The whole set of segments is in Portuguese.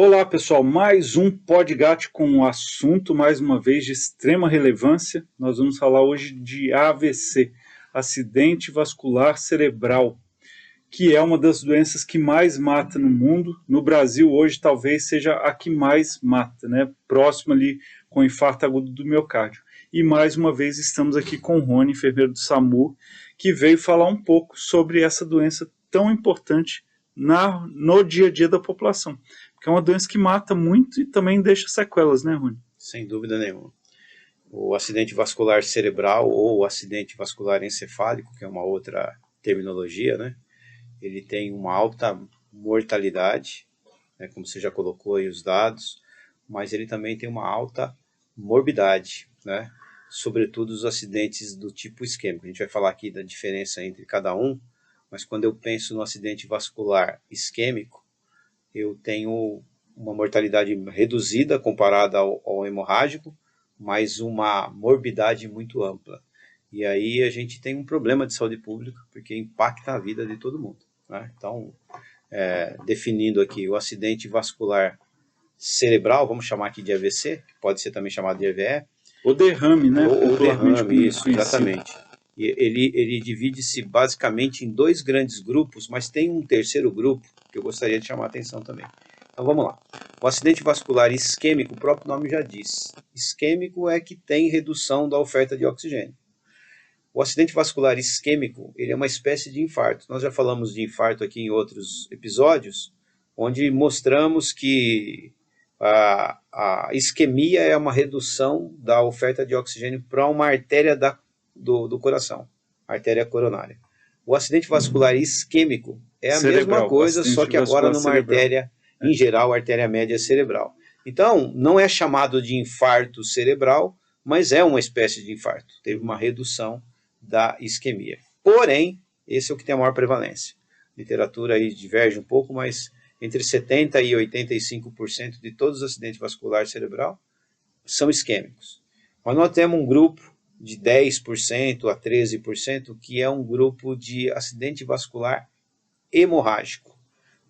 Olá pessoal, mais um podcast com um assunto mais uma vez de extrema relevância. Nós vamos falar hoje de AVC, acidente vascular cerebral, que é uma das doenças que mais mata no mundo. No Brasil hoje talvez seja a que mais mata, né? Próximo ali com infarto agudo do miocárdio. E mais uma vez estamos aqui com o Rony, enfermeiro do SAMU, que veio falar um pouco sobre essa doença tão importante no dia a dia da população. Porque é uma doença que mata muito e também deixa sequelas, né, Rony? Sem dúvida nenhuma. O acidente vascular cerebral ou acidente vascular encefálico, que é uma outra terminologia, né? Ele tem uma alta mortalidade, né, como você já colocou aí os dados, mas ele também tem uma alta morbidade, né? Sobretudo os acidentes do tipo isquêmico. A gente vai falar aqui da diferença entre cada um, mas quando eu penso no acidente vascular isquêmico, eu tenho uma mortalidade reduzida comparada ao hemorrágico, mas uma morbidade muito ampla. E aí a gente tem um problema de saúde pública, porque impacta a vida de todo mundo, né? Então, definindo aqui o acidente vascular cerebral, vamos chamar aqui de AVC, que pode ser também chamado de EVE. O derrame, né? O derrame, isso, exatamente. E ele divide-se basicamente em dois grandes grupos, mas tem um terceiro grupo que eu gostaria de chamar a atenção também. Então vamos lá. O acidente vascular isquêmico, o próprio nome já diz. Isquêmico é que tem redução da oferta de oxigênio. O acidente vascular isquêmico, ele é uma espécie de infarto. Nós já falamos de infarto aqui em outros episódios, onde mostramos que a isquemia é uma redução da oferta de oxigênio para uma artéria do coração, a artéria coronária. O acidente vascular isquêmico é a mesma coisa, só que agora numa artéria, em geral, a artéria média cerebral. Então, não é chamado de infarto cerebral, mas é uma espécie de infarto. Teve uma redução da isquemia. Porém, esse é o que tem a maior prevalência. A literatura aí diverge um pouco, mas entre 70% e 85% de todos os acidentes vasculares cerebral são isquêmicos. Mas nós temos um grupo de 10% a 13%, que é um grupo de acidente vascular hemorrágico.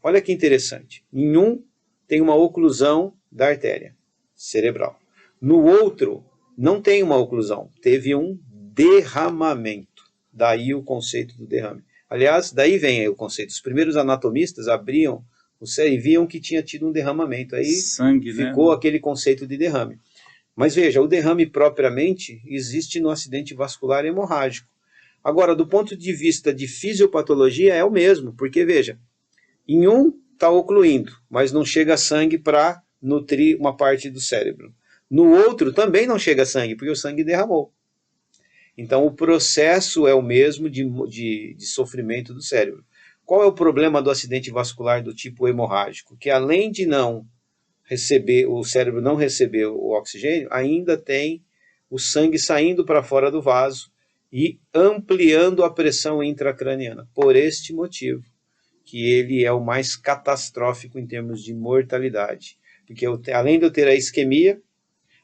Olha que interessante. Em um, tem uma oclusão da artéria cerebral. No outro, não tem uma oclusão, teve um derramamento. Daí o conceito do derrame. Aliás, daí vem aí o conceito. Os primeiros anatomistas abriam o cérebro e viam que tinha tido um derramamento. Aí sangue, ficou né? Aquele conceito de derrame. Mas veja, o derrame propriamente existe no acidente vascular hemorrágico. Agora, do ponto de vista de fisiopatologia, é o mesmo, porque veja, em um está ocluindo, mas não chega sangue para nutrir uma parte do cérebro. No outro também não chega sangue, porque o sangue derramou. Então o processo é o mesmo de sofrimento do cérebro. Qual é o problema do acidente vascular do tipo hemorrágico? Que além de não receber, o cérebro não receber o oxigênio, ainda tem o sangue saindo para fora do vaso e ampliando a pressão intracraniana. Por este motivo, que ele é o mais catastrófico em termos de mortalidade. Porque além de eu ter a isquemia,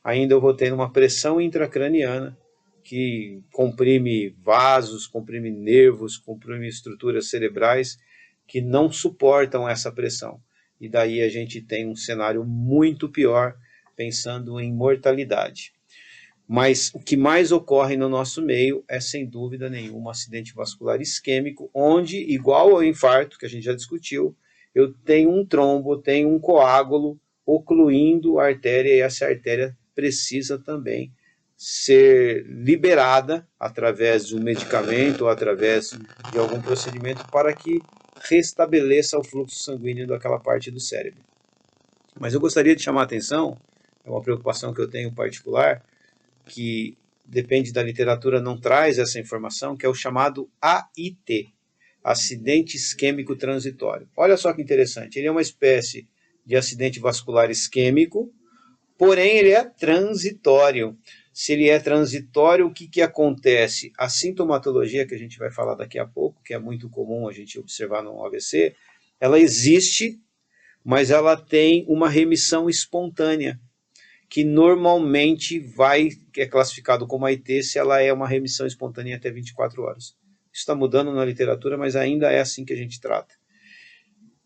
ainda eu vou ter uma pressão intracraniana que comprime vasos, comprime nervos, comprime estruturas cerebrais que não suportam essa pressão. E daí a gente tem um cenário muito pior, pensando em mortalidade. Mas o que mais ocorre no nosso meio é, sem dúvida nenhuma, um acidente vascular isquêmico, onde, igual ao infarto, que a gente já discutiu, eu tenho um trombo, tenho um coágulo ocluindo a artéria, e essa artéria precisa também ser liberada através de um medicamento ou através de algum procedimento para que restabeleça o fluxo sanguíneo daquela parte do cérebro. Mas eu gostaria de chamar a atenção, é uma preocupação que eu tenho particular, que depende da literatura, não traz essa informação, que é o chamado AIT, acidente isquêmico transitório. Olha só que interessante, ele é uma espécie de acidente vascular isquêmico, porém ele é transitório. Se ele é transitório, o que acontece? A sintomatologia, que a gente vai falar daqui a pouco, que é muito comum a gente observar no AVC, ela existe, mas ela tem uma remissão espontânea, que normalmente é classificado como AIT se ela é uma remissão espontânea até 24 horas. Isso está mudando na literatura, mas ainda é assim que a gente trata.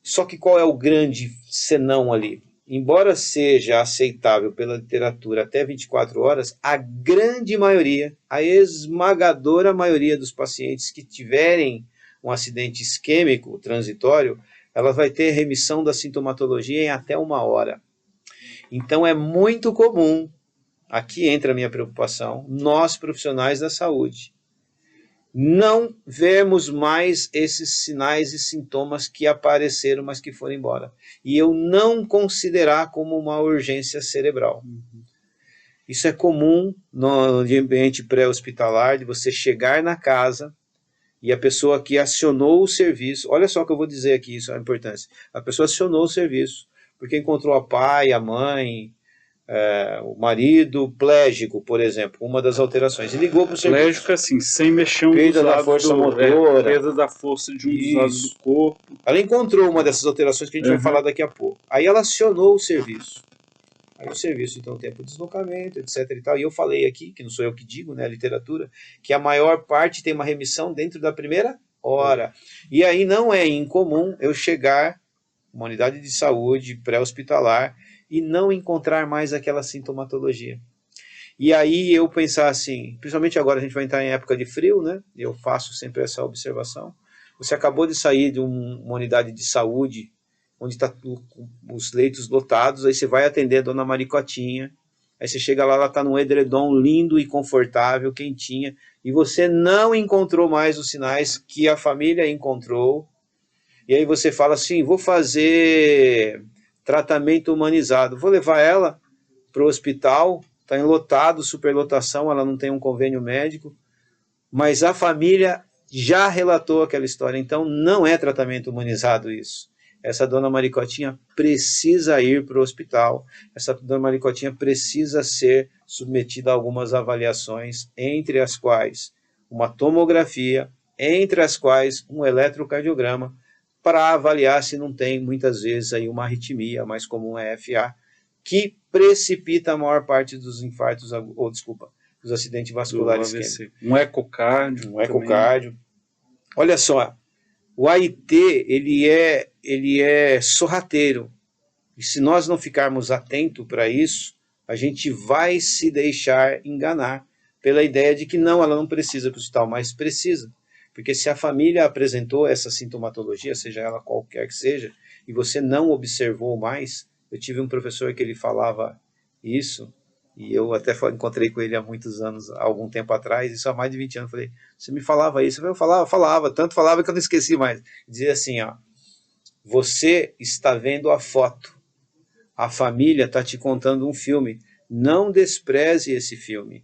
Só que qual é o grande senão ali? embora seja aceitável pela literatura até 24 horas, a grande maioria, a esmagadora maioria dos pacientes que tiverem um acidente isquêmico transitório, ela vai ter remissão da sintomatologia em até 1 hora. Então é muito comum, aqui entra a minha preocupação, nós profissionais da saúde, não vemos mais esses sinais e sintomas que apareceram, mas que foram embora. E eu não considerar como uma urgência cerebral. Isso é comum no ambiente pré-hospitalar, de você chegar na casa e a pessoa que acionou o serviço, olha só o que eu vou dizer aqui, isso é a importância. A pessoa acionou o serviço, porque encontrou a pai, a mãe, o marido plégico, por exemplo, uma das alterações, e ligou para o serviço. Plégico, assim, sem mexer um perda dos da lados força do, motora. perda da força de um dos lados do corpo. Ela encontrou uma dessas alterações que a gente vai falar daqui a pouco. Aí ela acionou o serviço. Aí o serviço, então, tempo de deslocamento, etc. e tal. E eu falei aqui, que não sou eu que digo, né, a literatura, que a maior parte tem uma remissão dentro da primeira hora. E aí não é incomum eu chegar, uma unidade de saúde pré-hospitalar, e não encontrar mais aquela sintomatologia. E aí eu pensar assim, principalmente agora a gente vai entrar em época de frio, né? Eu faço sempre essa observação. Você acabou de sair de uma unidade de saúde, onde está os leitos lotados, aí você vai atender a dona Maricotinha, aí você chega lá, ela está num edredom lindo e confortável, quentinha, e você não encontrou mais os sinais que a família encontrou, e aí você fala assim, vou fazer tratamento humanizado, vou levar ela para o hospital, está enlotado, superlotação, ela não tem um convênio médico, mas a família já relatou aquela história, então não é tratamento humanizado isso. Essa dona Maricotinha precisa ir para o hospital, essa dona Maricotinha precisa ser submetida a algumas avaliações, entre as quais uma tomografia, entre as quais um eletrocardiograma, para avaliar se não tem, muitas vezes, aí uma arritmia, mais comum é FA, que precipita a maior parte dos infartos, ou desculpa, dos acidentes vasculares isquêmicos. Um ecocardio. Um ecocardio. Olha só, o AIT, ele é sorrateiro. E se nós não ficarmos atentos para isso, a gente vai se deixar enganar pela ideia de que não, ela não precisa para o hospital, mas precisa. Porque se a família apresentou essa sintomatologia, seja ela qualquer que seja, e você não observou mais, eu tive um professor que ele falava isso, e eu até encontrei com ele há muitos anos, há algum tempo atrás, isso há mais de 20 anos, eu falei, você me falava isso? Eu falava, tanto falava que eu não esqueci mais. Dizia assim, ó, você está vendo a foto, a família está te contando um filme, não despreze esse filme,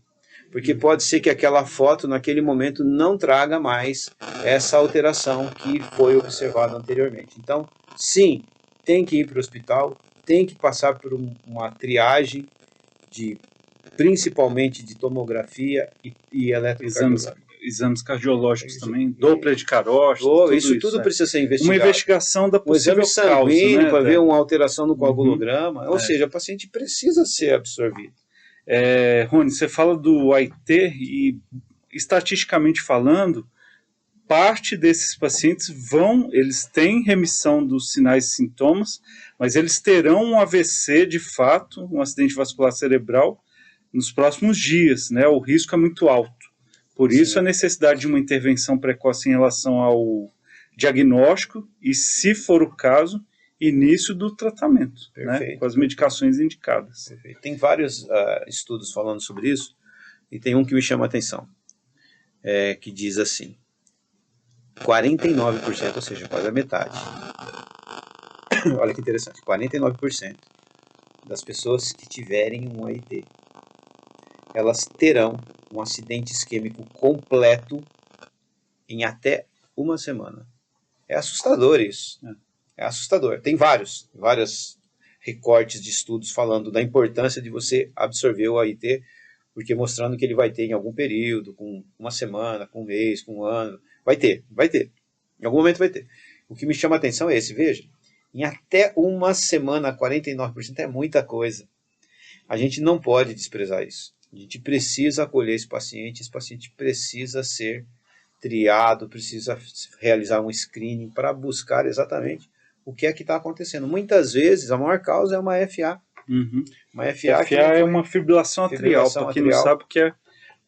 porque pode ser que aquela foto, naquele momento, não traga mais essa alteração que foi observada anteriormente. Então, sim, tem que ir para o hospital, tem que passar por uma triagem, principalmente de tomografia e eletrocardiograma. Exames cardiológicos também, Doppler de carótida, isso tudo precisa ser investigado. Uma investigação da possível exame sanguíneo, causa, para ver uma alteração no coagulograma, ou seja, o paciente precisa ser absorvido. Rony, você fala do AIT e, estatisticamente falando, parte desses pacientes eles têm remissão dos sinais e sintomas, mas eles terão um AVC de fato, um acidente vascular cerebral, nos próximos dias, né? O risco é muito alto. Por isso a necessidade de uma intervenção precoce em relação ao diagnóstico e, se for o caso, início do tratamento, né? Com as medicações indicadas. Perfeito. Tem vários estudos falando sobre isso, e tem um que me chama a atenção, que diz assim, 49%, ou seja, quase a metade, olha que interessante, 49% das pessoas que tiverem um AIT, elas terão um acidente isquêmico completo em até 1 semana. É assustador isso. É assustador. Tem vários recortes de estudos falando da importância de você absorver o AIT, porque mostrando que ele vai ter em algum período, com 1 semana, com 1 mês, com 1 ano. Vai ter. Em algum momento vai ter. O que me chama a atenção é esse, veja. Em até 1 semana, 49% é muita coisa. A gente não pode desprezar isso. A gente precisa acolher esse paciente precisa ser triado, precisa realizar um screening para buscar exatamente o que é que está acontecendo. Muitas vezes, a maior causa é uma FA. Uma FA, FA é uma fibrilação atrial, para quem não sabe, que é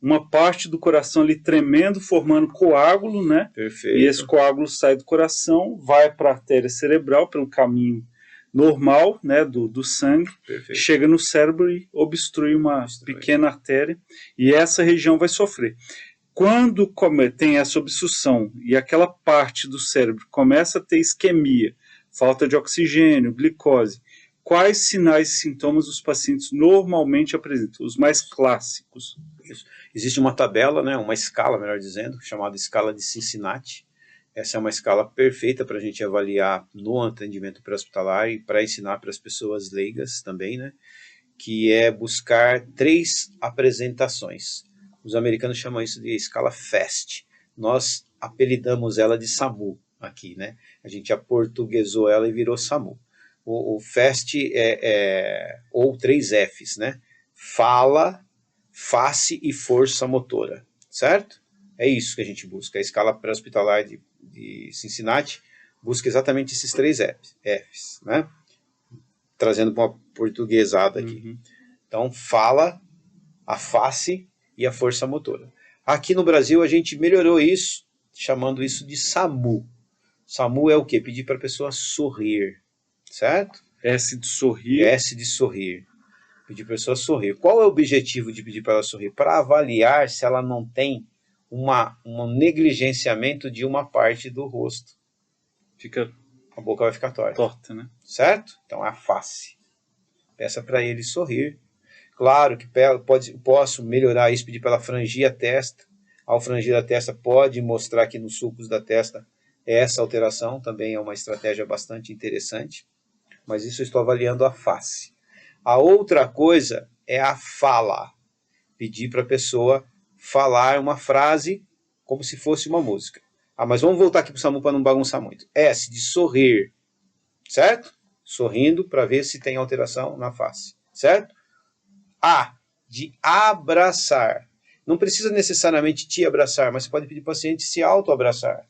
uma parte do coração ali tremendo, formando coágulo, né? Perfeito. E esse coágulo sai do coração, vai para a artéria cerebral pelo caminho normal, né, do sangue, Perfeito. chega no cérebro e obstrui uma pequena artéria, e essa região vai sofrer. Quando tem essa obstrução e aquela parte do cérebro começa a ter isquemia, falta de oxigênio, glicose, quais sinais e sintomas os pacientes normalmente apresentam? Os mais clássicos. Isso. Existe uma tabela, né, uma escala, melhor dizendo, chamada escala de Cincinnati. Essa é uma escala perfeita para a gente avaliar no atendimento pré-hospitalar e para ensinar para as pessoas leigas também, né, que é buscar 3 apresentações. Os americanos chamam isso de escala FAST. Nós apelidamos ela de SAMU aqui, né? A gente aportuguesou ela e virou SAMU. O FAST ou 3 Fs, né? Fala, face e força motora, certo? É isso que a gente busca. A escala pré-hospitalar de Cincinnati busca exatamente esses 3 Fs, né? Trazendo para uma portuguesada aqui. Então, fala, a face e a força motora. Aqui no Brasil a gente melhorou isso, chamando isso de SAMU. SAMU é o quê? Pedir para a pessoa sorrir, certo? S de sorrir. S de sorrir. Pedir para a pessoa sorrir. Qual é o objetivo de pedir para ela sorrir? Para avaliar se ela não tem um negligenciamento de uma parte do rosto. A boca vai ficar torta, né? Certo? Então é a face. Peça para ele sorrir. Claro que posso melhorar isso, pedir para ela frangir a testa. Ao frangir a testa, pode mostrar aqui nos sulcos da testa essa alteração, também é uma estratégia bastante interessante. Mas isso eu estou avaliando a face. A outra coisa é a fala. Pedir para a pessoa falar uma frase como se fosse uma música. Mas vamos voltar aqui para o SAMU para não bagunçar muito. S de sorrir, certo? Sorrindo para ver se tem alteração na face, certo? A de abraçar. Não precisa necessariamente te abraçar, mas você pode pedir para o paciente se auto-abraçar.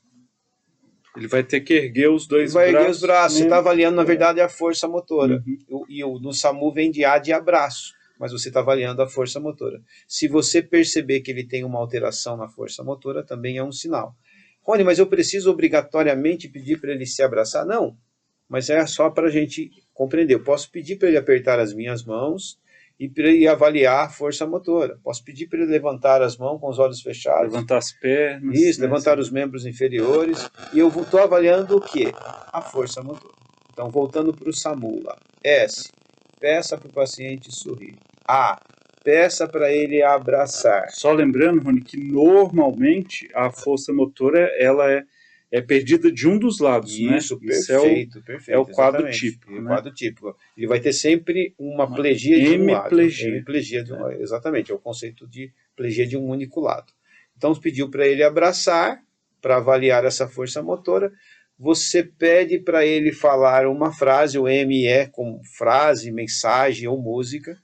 Ele vai ter que erguer os dois braços. Erguer os braços. Você está avaliando, na verdade, a força motora. E no SAMU vem de A de abraço, mas você está avaliando a força motora. Se você perceber que ele tem uma alteração na força motora, também é um sinal. Rony, mas eu preciso obrigatoriamente pedir para ele se abraçar? Não, mas é só para a gente compreender. Eu posso pedir para ele apertar as minhas mãos e para ele avaliar a força motora. Posso pedir para ele levantar as mãos com os olhos fechados. Levantar as pernas. Isso, levantar os membros inferiores. E eu estou avaliando o quê? A força motora. Então, voltando para o SAMU lá. S, peça para o paciente sorrir. A, peça para ele abraçar. Só lembrando, Rony, que normalmente a força motora ela é perdida de um dos lados, isso, né? Perfeito, perfeito. É o quadro típico. É o quadro típico. Ele vai ter sempre uma plegia de um lado. Hemiplegia de um lado. Exatamente, é o conceito de plegia de um único lado. Então, você pediu para ele abraçar, para avaliar essa força motora. Você pede para ele falar uma frase, o ME, como frase, mensagem ou música.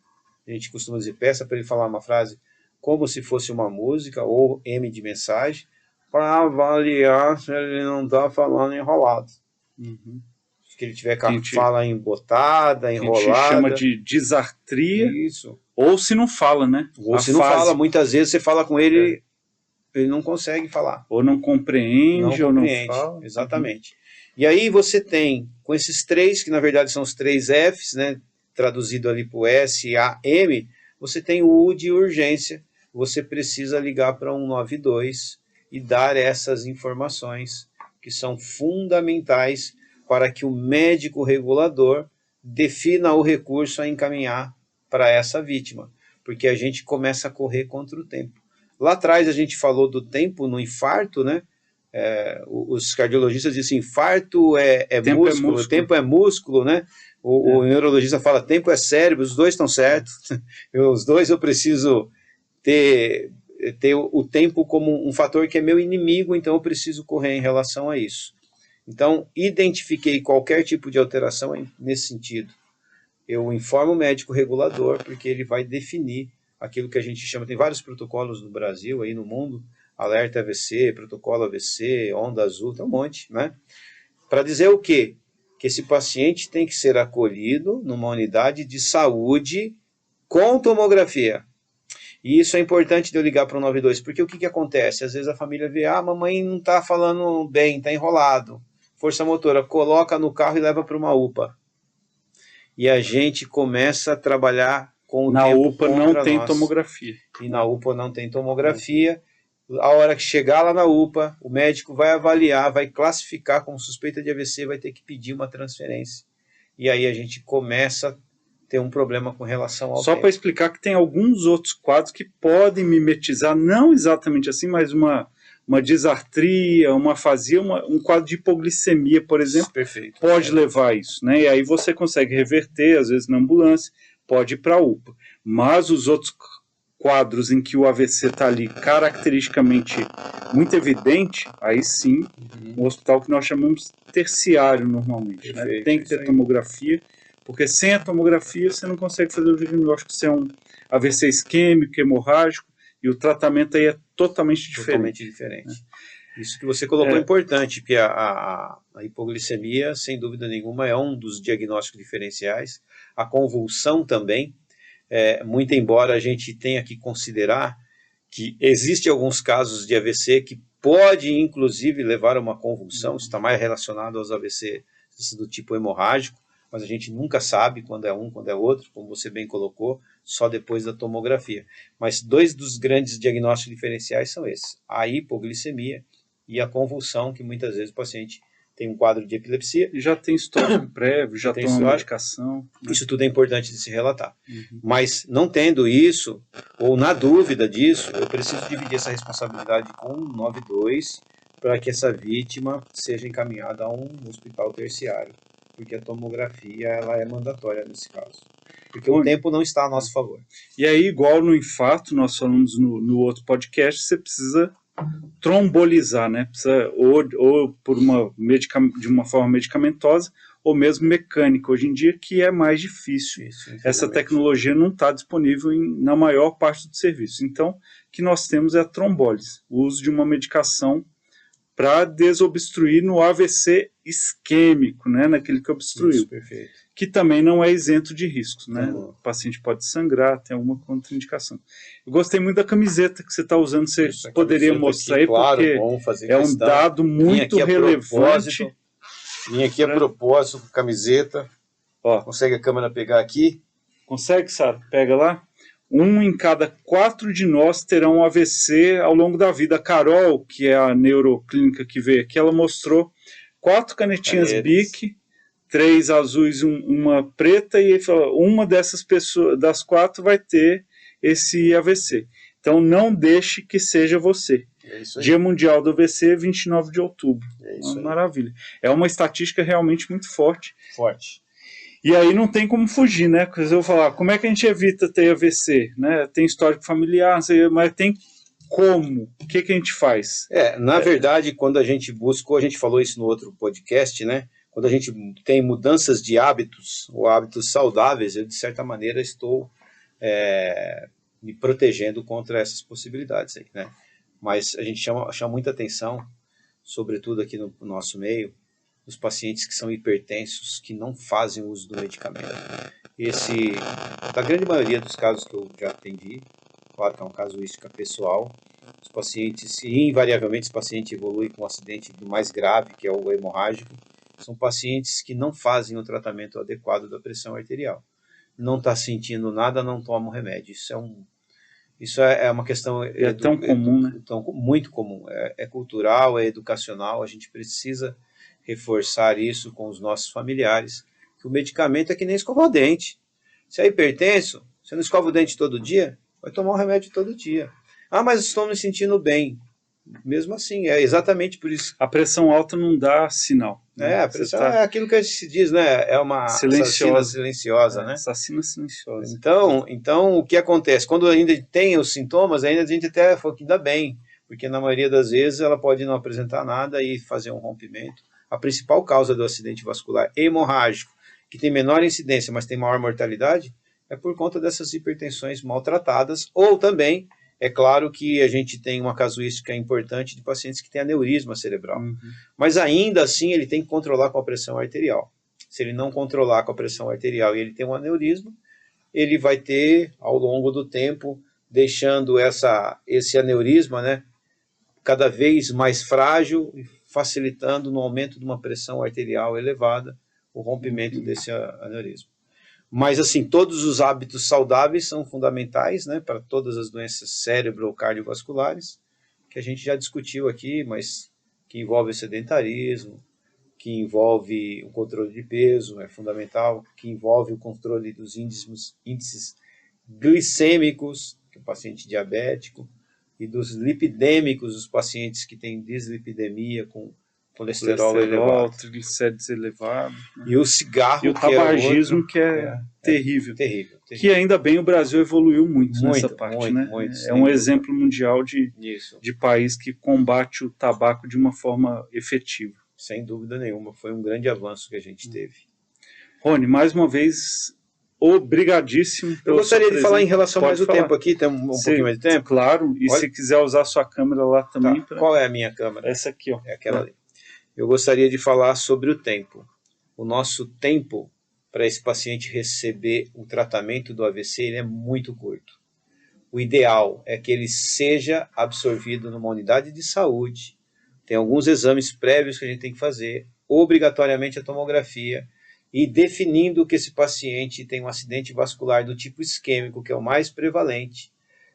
A gente costuma dizer, peça para ele falar uma frase como se fosse uma música, ou M de mensagem, para avaliar se ele não está falando enrolado. Se ele tiver com a fala embotada, enrolada. A gente chama de disartria. Isso. Ou se não fala, né? Ou se não fala, muitas vezes você fala com ele, ele não consegue falar. Ou não compreende, ou não fala. Exatamente. E aí você tem, com esses 3, que na verdade são os 3 Fs, né? Traduzido ali para o S, A, M, você tem o U de urgência. Você precisa ligar para 192 e dar essas informações que são fundamentais para que o médico regulador defina o recurso a encaminhar para essa vítima, porque a gente começa a correr contra o tempo. Lá atrás a gente falou do tempo no infarto, né? Os cardiologistas dizem infarto músculo, o tempo é músculo, né? O neurologista fala tempo é cérebro, os dois estão certos. Os dois eu preciso ter o tempo como um fator que é meu inimigo, então eu preciso correr em relação a isso. Então, identifiquei qualquer tipo de alteração nesse sentido. Eu informo o médico regulador, porque ele vai definir aquilo que a gente chama, tem vários protocolos no Brasil, aí no mundo, alerta AVC, protocolo AVC, onda azul, tem um monte, né? Para dizer o quê? que esse paciente tem que ser acolhido numa unidade de saúde com tomografia. E isso é importante de eu ligar para o 92, porque o que acontece? Às vezes a família vê, a mamãe não está falando bem, está enrolado. Força motora, coloca no carro e leva para uma UPA. E a gente começa a trabalhar com o Na tempo UPA não contra tem nós. tomografia. E na UPA não tem tomografia. A hora que chegar lá na UPA, o médico vai avaliar, vai classificar como suspeita de AVC, vai ter que pedir uma transferência. E aí a gente começa a ter um problema com relação ao Só para explicar que tem alguns outros quadros que podem mimetizar, não exatamente assim, mas uma disartria, uma afasia, um quadro de hipoglicemia, por exemplo, Perfeito. pode levar a isso, né? E aí você consegue reverter, às vezes na ambulância, pode ir para a UPA. Mas os outros quadros em que o AVC está ali caracteristicamente muito evidente, aí sim, um hospital que nós chamamos terciário normalmente. Né? Tem que ter tomografia, porque sem a tomografia você não consegue fazer o diagnóstico se é um AVC isquêmico, hemorrágico, e o tratamento aí é totalmente diferente. Totalmente diferente. Isso que você colocou é importante, porque a hipoglicemia, sem dúvida nenhuma, é um dos diagnósticos diferenciais. A convulsão também, muito embora a gente tenha que considerar que existem alguns casos de AVC que pode, inclusive, levar a uma convulsão, isso está mais relacionado aos AVC do tipo hemorrágico, mas a gente nunca sabe quando é um, quando é outro, como você bem colocou, só depois da tomografia. Mas dois dos grandes diagnósticos diferenciais são esses, a hipoglicemia e a convulsão, que muitas vezes o paciente tem um quadro de epilepsia. E já tem histórico prévio, já toma medicação. Né? Isso tudo é importante de se relatar. Mas não tendo isso, ou na dúvida disso, eu preciso dividir essa responsabilidade com o 92 para que essa vítima seja encaminhada a um hospital terciário. Porque a tomografia ela é mandatória nesse caso. Porque o tempo não está a nosso favor. E aí, igual no infarto, nós falamos no outro podcast, você precisa trombolizar, né? Precisa, ou por de uma forma medicamentosa, ou mesmo mecânica, hoje em dia, que é mais difícil. Essa tecnologia não está disponível na maior parte do serviço. Então, o que nós temos é a trombólise, o uso de uma medicação para desobstruir no AVC isquêmico, né, naquele que obstruiu. Isso, perfeito. Que também não é isento de riscos, né? O paciente pode sangrar, tem alguma contraindicação. Eu gostei muito da camiseta que você está usando, você poderia mostrar aí, claro, porque é um dado muito relevante. Vim aqui a propósito com camiseta. Ó, consegue a câmera pegar aqui? Consegue, Sara? Pega lá. 1 em cada 4 de nós terão um AVC ao longo da vida. A Carol, que é a neuroclínica que veio aqui, ela mostrou 4 canetinhas Bic, 3 azuis e uma preta, e ele falou, uma dessas pessoas, das 4 vai ter esse AVC. Então não deixe que seja você. Dia Mundial do AVC, 29 de outubro. Maravilha. É uma estatística realmente muito forte. E aí não tem como fugir, né? Porque eu vou falar, como é que a gente evita ter AVC? Né? Tem histórico familiar, mas tem como? O que a gente faz? Na verdade, quando a gente buscou, a gente falou isso no outro podcast, né? Quando a gente tem mudanças de hábitos, ou hábitos saudáveis, eu, de certa maneira, estou me protegendo contra essas possibilidades aí, né? Mas a gente chama muita atenção, sobretudo aqui no nosso meio, os pacientes que são hipertensos, que não fazem uso do medicamento. Da grande maioria dos casos que eu já atendi, claro que é uma casuística pessoal, os pacientes, e invariavelmente esse paciente evolui com um acidente do mais grave, que é o hemorrágico, são pacientes que não fazem o tratamento adequado da pressão arterial. Não está sentindo nada, não toma o remédio. Isso é uma questão... tão comum, né? Muito comum. É cultural, é educacional, a gente precisa reforçar isso com os nossos familiares, que o medicamento é que nem escovar o dente. Se é hipertenso, você não escova o dente todo dia, vai tomar um remédio todo dia. Mas estou me sentindo bem. Mesmo assim, é exatamente por isso. A pressão alta não dá sinal. Né? A pressão é aquilo que a gente se diz, né? É uma assassina silenciosa, né? Assassina silenciosa. Então, o que acontece? Quando ainda tem os sintomas, ainda a gente até fala que ainda bem, porque na maioria das vezes ela pode não apresentar nada e fazer um rompimento. A principal causa do acidente vascular hemorrágico, que tem menor incidência, mas tem maior mortalidade, é por conta dessas hipertensões maltratadas, ou também, é claro que a gente tem uma casuística importante de pacientes que têm aneurisma cerebral. Mas ainda assim ele tem que controlar com a pressão arterial. Se ele não controlar com a pressão arterial e ele tem um aneurisma, ele vai ter, ao longo do tempo, deixando esse aneurisma, né, cada vez mais frágil, facilitando no aumento de uma pressão arterial elevada, o rompimento desse aneurisma. Mas, assim, todos os hábitos saudáveis são fundamentais, né, para todas as doenças cérebro ou cardiovasculares, que a gente já discutiu aqui, mas que envolve o sedentarismo, que envolve o controle de peso, é fundamental, que envolve o controle dos índices glicêmicos, que é o paciente diabético, e dos lipidêmicos, os pacientes que têm dislipidemia com colesterol elevado. Triglicéridos elevados. E o cigarro, e o tabagismo, que é terrível. Terrível. Que ainda bem o Brasil evoluiu muito nessa parte, né? É um exemplo mundial de país que combate o tabaco de uma forma efetiva. Sem dúvida nenhuma, foi um grande avanço que a gente teve. Rony, mais uma vez, obrigadíssimo. Eu gostaria de falar em relação mais ao tempo aqui, tem um pouquinho mais de tempo? Claro, e se quiser usar a sua câmera lá também. Tá. Qual é a minha câmera? Essa aqui, ó. É aquela ali. Eu gostaria de falar sobre o tempo. O nosso tempo para esse paciente receber o tratamento do AVC ele é muito curto. O ideal é que ele seja absorvido numa unidade de saúde. Tem alguns exames prévios que a gente tem que fazer, obrigatoriamente a tomografia, e definindo que esse paciente tem um acidente vascular do tipo isquêmico, que é o mais prevalente,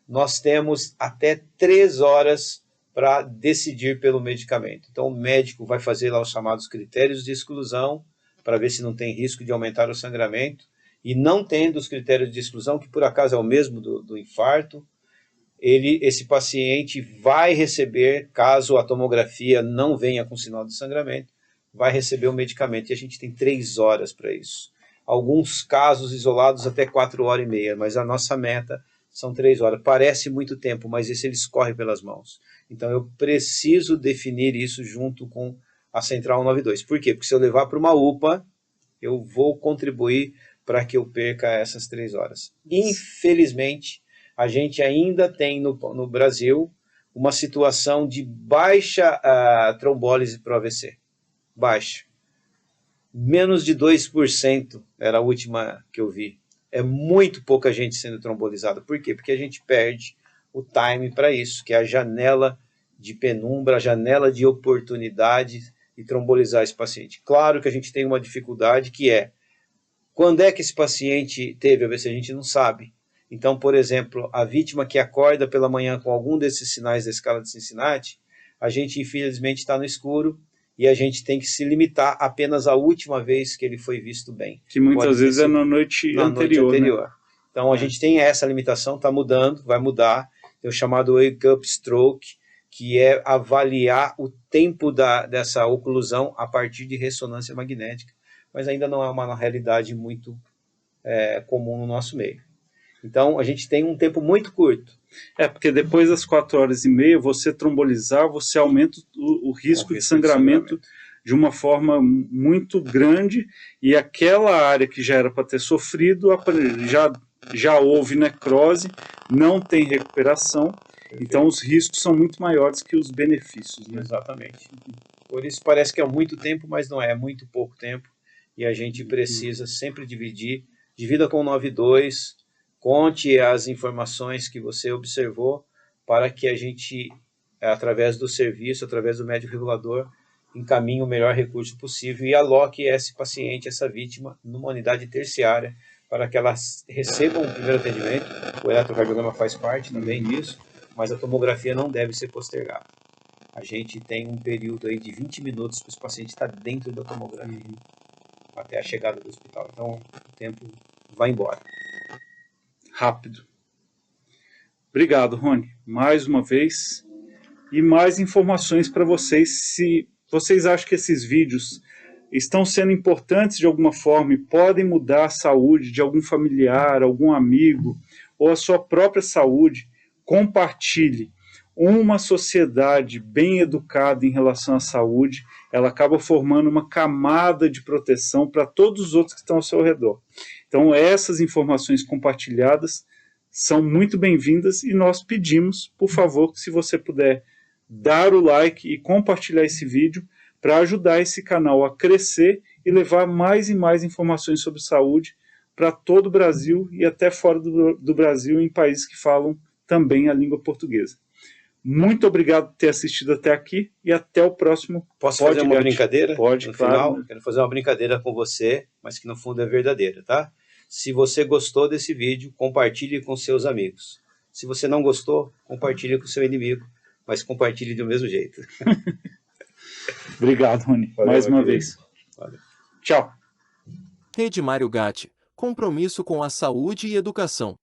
nós temos até 3 horas para decidir pelo medicamento. Então o médico vai fazer lá os chamados critérios de exclusão, para ver se não tem risco de aumentar o sangramento, e não tendo os critérios de exclusão, que por acaso é o mesmo do infarto, esse paciente vai receber, caso a tomografia não venha com sinal de sangramento, vai receber o medicamento, e a gente tem 3 horas para isso. Alguns casos isolados até 4 horas e meia, mas a nossa meta são 3 horas. Parece muito tempo, mas esse ele escorre pelas mãos. Então eu preciso definir isso junto com a Central 192. Por quê? Porque se eu levar para uma UPA, eu vou contribuir para que eu perca essas 3 horas. Infelizmente, a gente ainda tem no Brasil uma situação de baixa trombólise para o AVC. Baixa. Menos de 2% era a última que eu vi. É muito pouca gente sendo trombolizada. Por quê? Porque a gente perde o time para isso, que é a janela de penumbra, a janela de oportunidade de trombolizar esse paciente. Claro que a gente tem uma dificuldade que é, quando é que esse paciente teve AVC? A gente não sabe. Então, por exemplo, a vítima que acorda pela manhã com algum desses sinais da escala de Cincinnati, a gente infelizmente está no escuro e a gente tem que se limitar apenas à última vez que ele foi visto bem. Que muitas vezes é na noite anterior. Né? Então a gente tem essa limitação, está mudando, vai mudar. Tem o chamado Wake Up Stroke, que é avaliar o tempo dessa oclusão a partir de ressonância magnética, mas ainda não é uma realidade muito comum no nosso meio. Então, a gente tem um tempo muito curto. Porque depois das 4 horas e meia, você trombolizar, você aumenta o risco de sangramento de uma forma muito grande, e aquela área que já era para ter sofrido, já houve necrose, não tem recuperação, então os riscos são muito maiores que os benefícios. Né? Exatamente. Por isso parece que é muito tempo, mas não é muito pouco tempo, e a gente precisa sempre divida com o 92, conte as informações que você observou para que a gente, através do serviço, através do médico regulador, encaminhe o melhor recurso possível e aloque esse paciente, essa vítima, numa unidade terciária para que ela receba um primeiro atendimento. O eletrocardiograma faz parte também disso, mas a tomografia não deve ser postergada. A gente tem um período aí de 20 minutos para esse paciente estar dentro da tomografia, até a chegada do hospital. Então, o tempo vai embora. Rápido. Obrigado, Rony, mais uma vez. E mais informações para vocês. Se vocês acham que esses vídeos estão sendo importantes de alguma forma e podem mudar a saúde de algum familiar, algum amigo, ou a sua própria saúde, compartilhe. Uma sociedade bem educada em relação à saúde, ela acaba formando uma camada de proteção para todos os outros que estão ao seu redor. Então, essas informações compartilhadas são muito bem-vindas e nós pedimos, por favor, que se você puder dar o like e compartilhar esse vídeo para ajudar esse canal a crescer e levar mais e mais informações sobre saúde para todo o Brasil e até fora do Brasil, em países que falam também a língua portuguesa. Muito obrigado por ter assistido até aqui e até o próximo Posso fazer uma brincadeira? Pode, no claro. final, quero fazer uma brincadeira com você, mas que no fundo é verdadeira, tá? Se você gostou desse vídeo, compartilhe com seus amigos. Se você não gostou, compartilhe com seu inimigo, mas compartilhe do mesmo jeito. Obrigado, Rony, mais uma vez. Valeu. Tchau. Rede Mário Gatti, compromisso com a saúde e educação.